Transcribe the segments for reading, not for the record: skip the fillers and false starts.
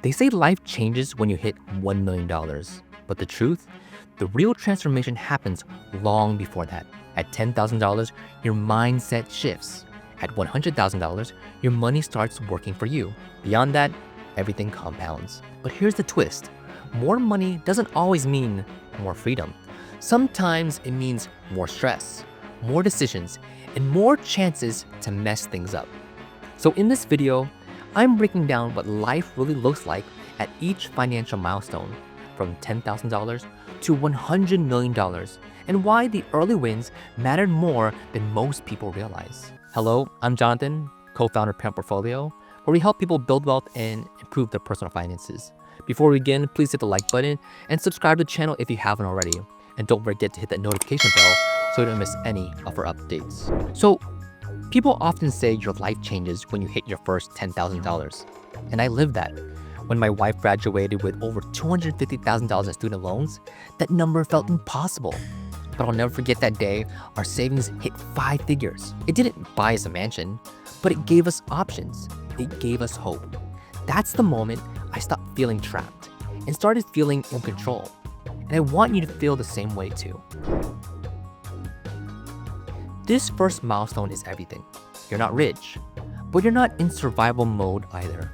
They say life changes when you hit $1 million, but the truth? The real transformation happens long before that. At $10,000, your mindset shifts. At $100,000, your money starts working for you. Beyond that, everything compounds. But here's the twist. More money doesn't always mean more freedom. Sometimes it means more stress, more decisions, and more chances to mess things up. So in this video, I'm breaking down what life really looks like at each financial milestone, from $10,000 to $100 million, and why the early wins mattered more than most people realize. Hello, I'm Jonathan, co-founder of Parent Portfolio, where we help people build wealth and improve their personal finances. Before we begin, please hit the like button and subscribe to the channel if you haven't already. And don't forget to hit that notification bell so you don't miss any of our updates. So, people often say your life changes when you hit your first $10,000. And I lived that. When my wife graduated with over $250,000 in student loans, that number felt impossible. But I'll never forget that day our savings hit 5 figures. It didn't buy us a mansion, but it gave us options. It gave us hope. That's the moment I stopped feeling trapped and started feeling in control. And I want you to feel the same way too. This first milestone is everything. You're not rich, but you're not in survival mode either.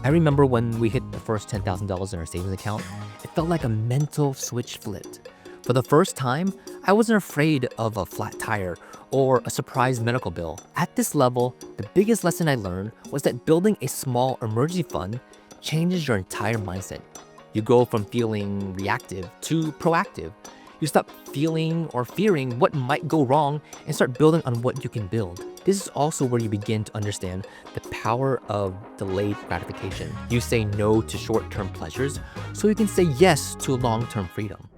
I remember when we hit the first $10,000 in our savings account, it felt like a mental switch flipped. For the first time, I wasn't afraid of a flat tire or a surprise medical bill. At this level, the biggest lesson I learned was that building a small emergency fund changes your entire mindset. You go from feeling reactive to proactive. You stop feeling or fearing what might go wrong and start building on what you can build. This is also where you begin to understand the power of delayed gratification. You say no to short-term pleasures so you can say yes to long-term freedom.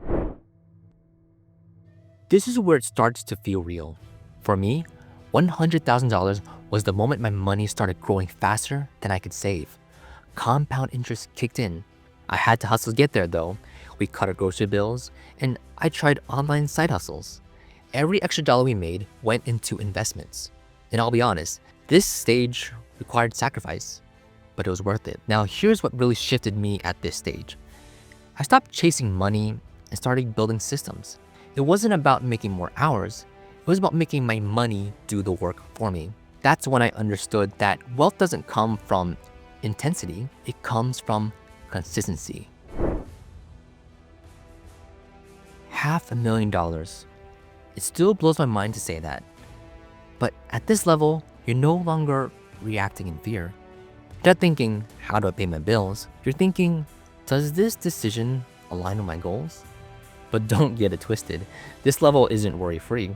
This is where it starts to feel real. For me, $100,000 was the moment my money started growing faster than I could save. Compound interest kicked in. I had to hustle to get there though. We cut our grocery bills, and I tried online side hustles. Every extra dollar we made went into investments. And I'll be honest, this stage required sacrifice, but it was worth it. Now here's what really shifted me at this stage. I stopped chasing money and started building systems. It wasn't about making more hours, it was about making my money do the work for me. That's when I understood that wealth doesn't come from intensity, it comes from consistency. $500,000. It still blows my mind to say that. But at this level, you're no longer reacting in fear. You're not thinking, how do I pay my bills? You're thinking, does this decision align with my goals? But don't get it twisted. This level isn't worry-free.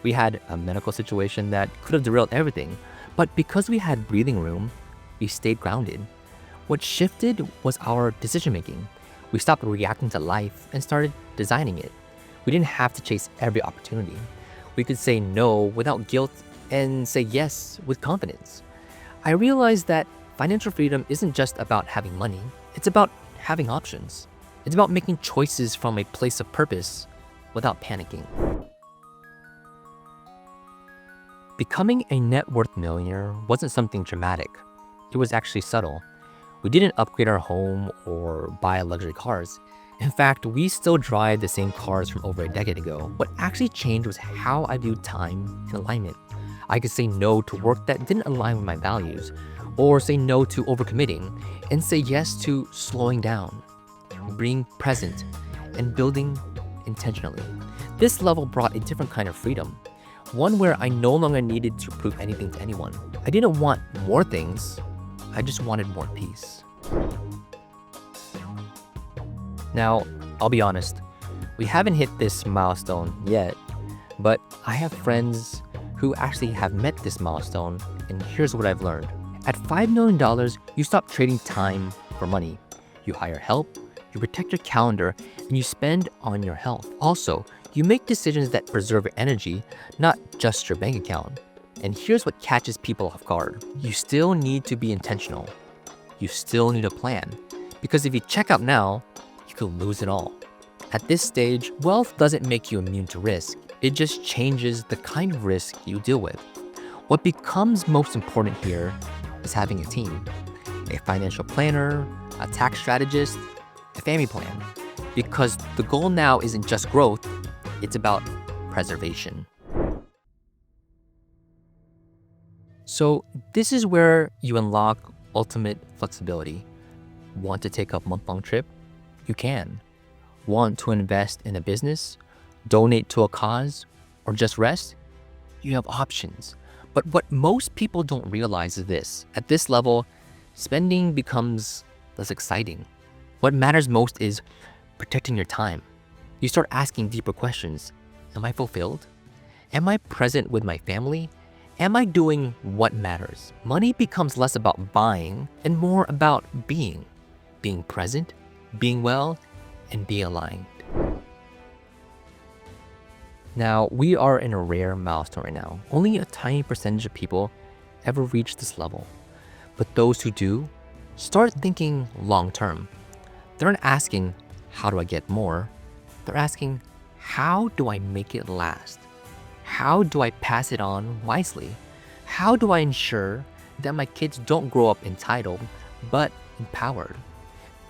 We had a medical situation that could have derailed everything, but because we had breathing room, we stayed grounded. What shifted was our decision-making. We stopped reacting to life and started designing it. We didn't have to chase every opportunity. We could say no without guilt and say yes with confidence. I realized that financial freedom isn't just about having money, it's about having options. It's about making choices from a place of purpose without panicking. Becoming a net worth millionaire wasn't something dramatic. It was actually subtle. We didn't upgrade our home or buy luxury cars. In fact, we still drive the same cars from over a decade ago. What actually changed was how I viewed time and alignment. I could say no to work that didn't align with my values, or say no to overcommitting, and say yes to slowing down, being present, and building intentionally. This level brought a different kind of freedom, one where I no longer needed to prove anything to anyone. I didn't want more things, I just wanted more peace. Now, I'll be honest, we haven't hit this milestone yet, but I have friends who actually have met this milestone, and here's what I've learned. At $5 million, you stop trading time for money. You hire help, you protect your calendar, and you spend on your health. Also, you make decisions that preserve your energy, not just your bank account. And here's what catches people off guard. You still need to be intentional. You still need a plan. Because if you check out now, you could lose it all. At this stage, wealth doesn't make you immune to risk. It just changes the kind of risk you deal with. What becomes most important here is having a team. A financial planner, a tax strategist, a family plan. Because the goal now isn't just growth, it's about preservation. So this is where you unlock ultimate flexibility. Want to take a month-long trip? You can. Want to invest in a business, donate to a cause, or just rest? You have options. But what most people don't realize is this. At this level, spending becomes less exciting. What matters most is protecting your time. You start asking deeper questions. Am I fulfilled? Am I present with my family? Am I doing what matters? Money becomes less about buying and more about being present, being well, and being aligned. Now, we are in a rare milestone right now. Only a tiny percentage of people ever reach this level. But those who do, start thinking long term. They aren't asking, how do I get more? They're asking, how do I make it last? How do I pass it on wisely? How do I ensure that my kids don't grow up entitled, but empowered?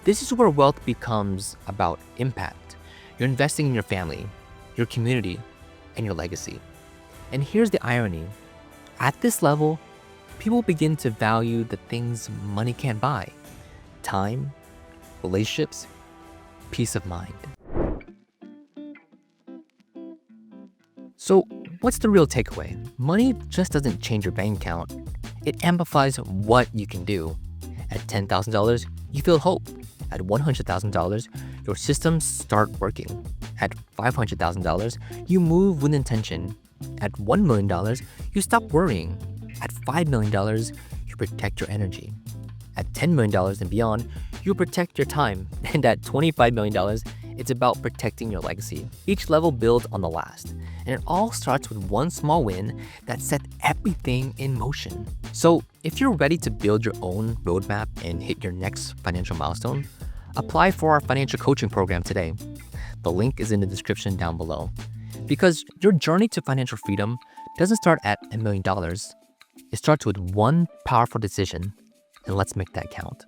This is where wealth becomes about impact. You're investing in your family, your community, and your legacy. And here's the irony. At this level, people begin to value the things money can't buy: time, relationships, peace of mind. So what's the real takeaway? Money just doesn't change your bank account. It amplifies what you can do. At $10,000, you feel hope. At $100,000, your systems start working. At $500,000, you move with intention. At $1 million, you stop worrying. At $5 million, you protect your energy. At $10 million and beyond, you protect your time. And at $25 million, it's about protecting your legacy. Each level builds on the last. And it all starts with one small win that set everything in motion. So if you're ready to build your own roadmap and hit your next financial milestone, apply for our financial coaching program today. The link is in the description down below. Because your journey to financial freedom doesn't start at $1 million. It starts with one powerful decision, and let's make that count.